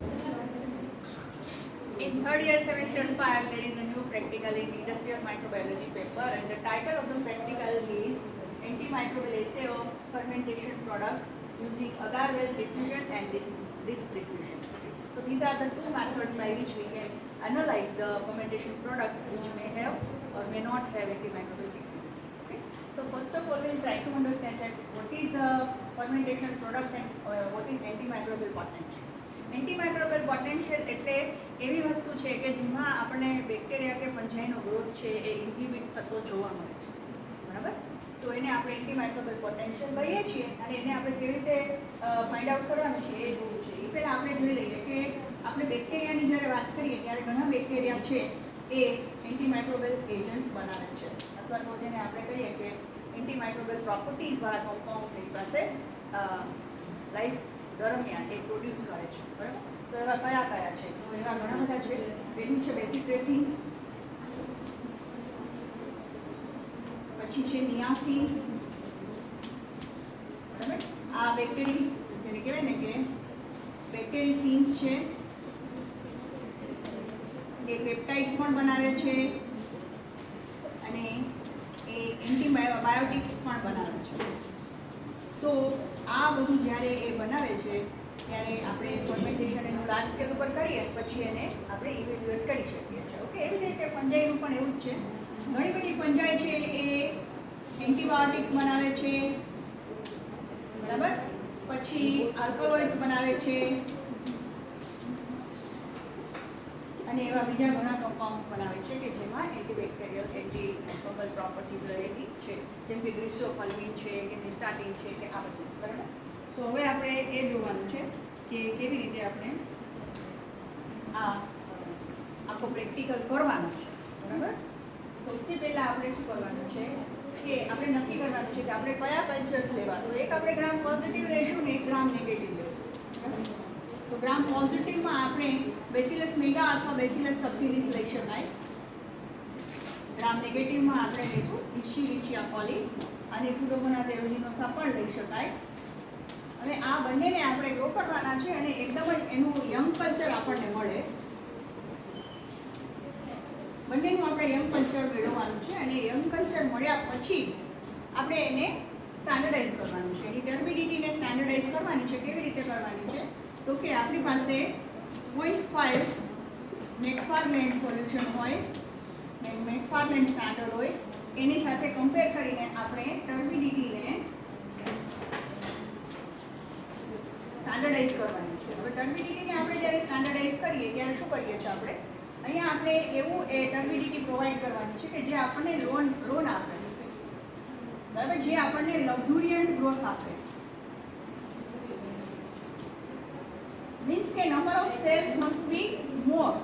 In third year semester 5, there is a new practical in industrial microbiology paper, and the title of the practical is antimicrobial assay of fermentation product using agar-well diffusion and disc diffusion. So these are the two methods by which we can analyze the fermentation product which may have or may not have antimicrobial diffusion. Okay? So first of all, we will try to understand that what is a fermentation product and what is antimicrobial potential. Antimicrobial potential એટલે એવી વસ્તુ છે કે જેમાં આપણે bacteria કે ફંજાઈનો growth છે એ ઇન્હિબિટ થતો જોવા મળે છે, બરાબર? તો એને આપણે એન્ટીમાઇક્રોબિયલ પોટેન્શિયલ કહીએ છીએ અને એને આપણે કેવી રીતે ફાઇન્ડ આઉટ કરવાનું છે એ જોવું છે. એ પહેલાં આપણે જોઈ લઈએ કે આપણે બેક્ટેરિયાની જ્યારે વાત કરીએ ત્યારે ઘણા બેક્ટેરિયા છે એ એન્ટીમાઇક્રોબિયલ એજન્ટ્સ બનાવે છે, અથવા તો જેને આપણે કહીએ કે એન્ટીમાઇક્રોબિયલ પ્રોપર્ટીઝવાળા કોમ્પાઉન્ડ એની પાસે લાઈફ દરમિયાન એ પ્રોડ્યુસ કરે છે, બરાબર? તો એવા કયા કયા છે? તો એવા ઘણા બધા છે. પહેલું છે બેસિટ્રેસિન, પછી છે નિયાસિન, બરાબર? આ બેક્ટેરિસ જેને કહેવાય ને કે બેક્ટેરિસિન્સ છે, એ પેપ્ટાઇડ્સ પણ બનાવે છે અને એ એન્ટીબાયોટિક્સ પણ બનાવે છે. તો આ બધું જ્યારે એ બનાવે છે ત્યારે આપણે ફર્મેન્ટેશન એનું લાર્જ સ્કેલ ઉપર કરીએ પછી એને આપણે ઇવેલ્યુએટ કરી શકીએ છીએ. ઓકે, એવી જ રીતે ફંજાઈનું પણ એવું જ છે. ઘણી બધી ફંજાઈ છે એ એન્ટીબાયોટિક્સ બનાવે છે, બરાબર? પછી આલ્કલોઇડ્સ બનાવે છે અને એવા બીજા ઘણા કમ્પાઉન્ડ્સ બનાવે છે કે જેમાં એન્ટીબેક્ટેરિયલ એન્ટીમાઇક્રોબિયલ પ્રોપર્ટીઝ રહેલી છે, જેમ કે ગ્લિસોફલ્વિન છે કે નિસ્ટાટીન છે કે આ બધું, બરાબર? તો હવે આપણે એ જોવાનું છે કે કેવી રીતે આપણે આ આખો પ્રેક્ટિકલ કરવાનો છે, બરાબર? સૌથી પહેલાં આપણે શું કરવાનું છે કે આપણે નક્કી કરવાનું છે કે આપણે કયા કલ્ચર્સ લેવા. તો એક આપણે ગ્રામ પોઝિટિવ લઈશું ને એક ગ્રામ નેગેટિવ લઈશું, બરાબર? તો ગ્રામ પોઝિટિવમાં આપણે બેસિલસ મેગા અથવા બેસિલસ સબટિલિસ લઈ શકાય. ગ્રામ નેગેટિવમાં આપણે લઈશું ઇશ્ચેરિચિયા કોલી અને સુડોમોનાસ એરોજીનોસા પણ લઈ શકાય. અને આ બંનેને આપણે ગ્રો કરવાના છે અને એકદમ જ એનું યંગ કલ્ચર આપણને મળે, બંનેનું આપણે યંગ કલ્ચર મેળવવાનું છે અને યંગ કલ્ચર મળ્યા પછી આપણે એને સ્ટાન્ડર્ડાઇઝ કરવાનું છે. એની ટર્બિડિટીને સ્ટાન્ડર્ડાઇઝ કરવાની છે. કેવી રીતે કરવાની છે? તો કે આપણી પાસે 0.5 મેકફાર્લેન્ડ સોલ્યુશન હોય, મેકફાર્લેન્ડ સ્ટાન્ડર્ડ હોય, એની સાથે કમ્પેર કરીને આપણે ટર્બિડિટીને સ્ટાન્ડર્ડાઇઝ કરવાની છે. હવે ટર્બિડિટીને આપણે જ્યારે સ્ટાન્ડર્ડાઇઝ કરીએ ત્યારે શું કરીએ છીએ આપણે? અહીંયા આપણે એવું એ ટર્બિડિટી પ્રોવાઈડ કરવાની છે કે જે આપણને લોન આપે, બરાબર? જે આપણને લક્ઝુરિયન્ટ ગ્રોથ આપે. Means કે number of cells must be more.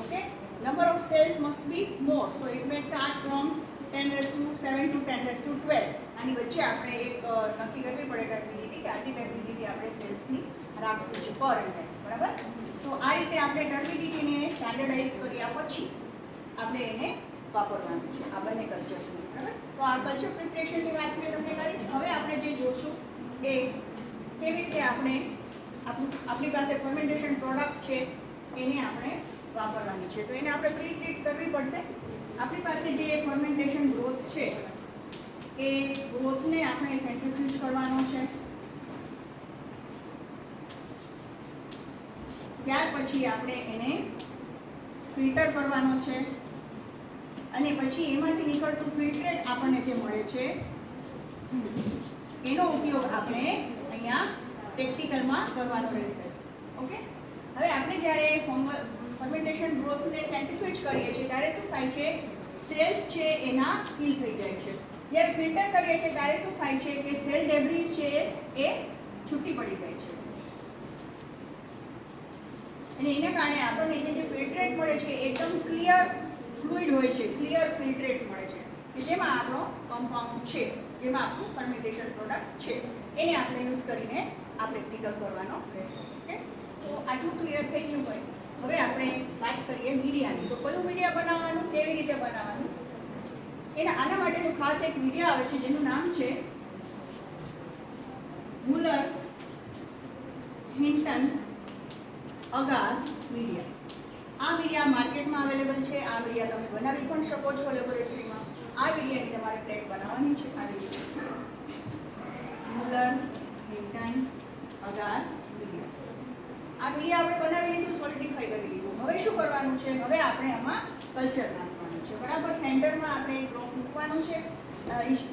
Okay, number of cells must be more. So it may start from 10⁻⁷ to 10⁻12. આની વચ્ચે આપણે એક નક્કી કરવી પડે ટર્બિડિટી કે આટલી ટર્બિડિટી આપણે સેલ્સની રાખવી છે પર એમ, બરાબર? તો આ રીતે આપણે ટર્બિડિટીને સ્ટાન્ડર્ડાઇઝ કર્યા પછી આપણે એને વાપરવાનું છે આ બંને કલ્ચર્સને, બરાબર? તો આ કલ્ચર પ્રિપરેશનની વાત મેં તમને કરી. હવે આપણે જે જોશું એ કેવી રીતે આપણે આપણી પાસે ફર્મેન્ટેશન પ્રોડક્ટ છે એને આપણે વાપરવાની છે. તો એને આપણે પ્રી ટ્રીટ કરવી પડશે. આપણી પાસે જે ફર્મેન્ટેશન ગ્રોથ છે એ ગ્રોથને આપણે સેન્ટ્રીફ્યુજ કરવાનો છે. ત્યાર પછી આપણે એને ફિલ્ટર કરવાનો છે અને પછી એમાંથી નીકળતું ફિલ્ટ્રેટ આપણને જે મળે છે એનો ઉપયોગ આપણે અહીંયા પ્રેક્ટિકલમાં કરવાનો રહેશે. ઓકે, હવે આપણે જ્યારે ફર્મેન્ટેશન ગ્રોથને સેન્ટ્રીફ્યુજ કરીએ છીએ ત્યારે શું થાય છે? સેલ્સ છે એના કિલ થઈ જાય છે. જ્યારે ફિલ્ટર કરીએ છીએ ત્યારે શું થાય છે કે સેલ ડેબ્રીઝ છે એ છૂટી પડી જાય છે અને એના કારણે આપણને જે ફિલ્ટ્રેટ મળે છે એકદમ ક્લિયર ફ્લુઇડ હોય છે, ક્લિયર ફિલ્ટ્રેટ મળે છે કે જેમાં આપણો કમ્પાઉન્ડ છે, જેમાં આપણું ફર્મેન્ટેશન પ્રોડક્ટ છે, એને આપણે યુઝ કરીને આ પ્રેક્ટિકલ કરવાનો રહેશે. ઓકે, તો આટલું ક્લિયર થઈ ગયું હોય. હવે આપણે વાત કરીએ મીડિયાની. તો કયું મીડિયા બનાવવાનું, કેવી રીતે બનાવવાનું, આના માટેનું ખાસ એક મીડિયા આવે છે જેનું નામ છે મુલર હિન્ટન અગાર મીડિયા. આ મીડિયા માર્કેટમાં અવેલેબલ છે. આ મીડિયા તમે બનાવી પણ શકો છો લેબોરેટરીમાં. આ મીડિયાની તમારે પ્લેટ બનાવવાની છે. આવી રીતે મુલર હિન્ટન અગાર મીડિયા. આ મીડિયા આપણે બનાવી લીધું, સોલિડિફાઈ કરી લીધું. હવે શું કરવાનું છે? હવે આપણે આમાં કલ્ચર નાખવાનું છે. બરાબર, સેન્ટરમાં આપણે ડ્રોપ મૂકવાનું છે.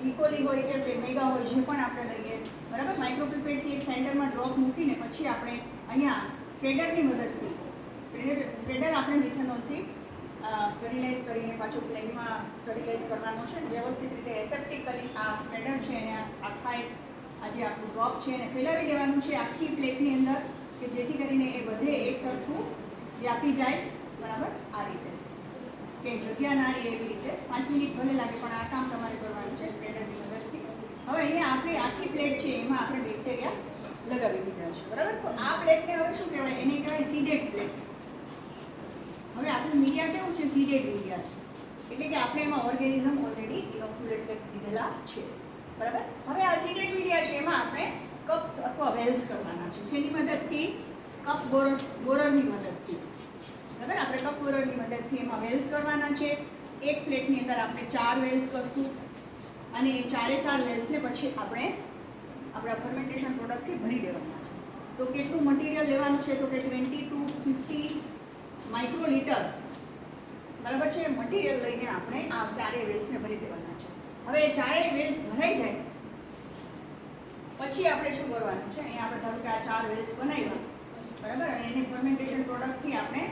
ઇકોલી હોય કે મેગા હોય, જે પણ આપણે લઈએ. બરાબર, માઇક્રોપિપેટથી એક સેન્ટરમાં ડ્રોપ મૂકીને પછી આપણે અહીંયા સ્પ્રેડરની મદદથી સ્પ્રેડર આપણે મિથેનોલથી સ્ટરીલાઇઝ કરીને પાછું ફ્લેમમાં સ્ટરીલાઇઝ કરવાનું છે. વ્યવસ્થિત રીતે એસેપ્ટિકલી આ સ્પ્રેડર છે એને આખા આજે આપણું ડ્રોપ છે એને ફેલાવી દેવાનું છે આખી પ્લેટની અંદર, કે જેથી કરીને એ બધે એક સરખું વ્યાપી જાય. બરાબર, આ રીતે કે જગ્યા ના રહે એવી રીતે. 5 મિનિટ ભલે લાગે પણ આ કામ તમારે કરવાનું છે સ્પ્રેડરની મદદથી. હવે અહીંયા આપણી આખી પ્લેટ છે એમાં આપણે બેક્ટેરિયા લગાવી દીધા છે. બરાબર, તો આ પ્લેટને હવે શું કહેવાય? એને કહેવાય સીડેડ પ્લેટ. હવે આપણું મીડિયા કેવું છે? સીડેડ મીડિયા છે, એટલે કે આપણે એમાં ઓર્ગેનિઝમ ઓલરેડી ઇનોક્યુલેટ કરી દીધેલા છે. બરાબર, હવે આ સીડેડ મીડિયા છે એમાં આપણે કપ્સ અથવા વેલ્સ કરવાના છે. શેની મદદથી? કપ બોરરની મદદથી. બરાબર, આપણે કપ બોરરની મદદથી એમાં વેલ્સ કરવાના છે. એક પ્લેટની અંદર આપણે 4 વેલ્સ કરશું અને એ 4 વેલ્સને પછી આપણે આપણા ફર્મેન્ટેશન પ્રોડક્ટથી ભરી દેવાના છે. તો કેટલું મટીરિયલ લેવાનું છે? તો કે 20 to 50 માઇક્રોલીટર. બરાબર છે, મટીરિયલ લઈને આપણે આ 4 વેલ્સને ભરી દેવાના છે. હવે એ 4 વેલ્સ ભરાઈ જાય પછી આપણે શું કરવાનું છે? અહીંયા આપણે ધારો કે આ 4 વેલ્સ બનાવ્યા. બરાબર, અને એને ફર્મેન્ટેશન પ્રોડક્ટથી આપણે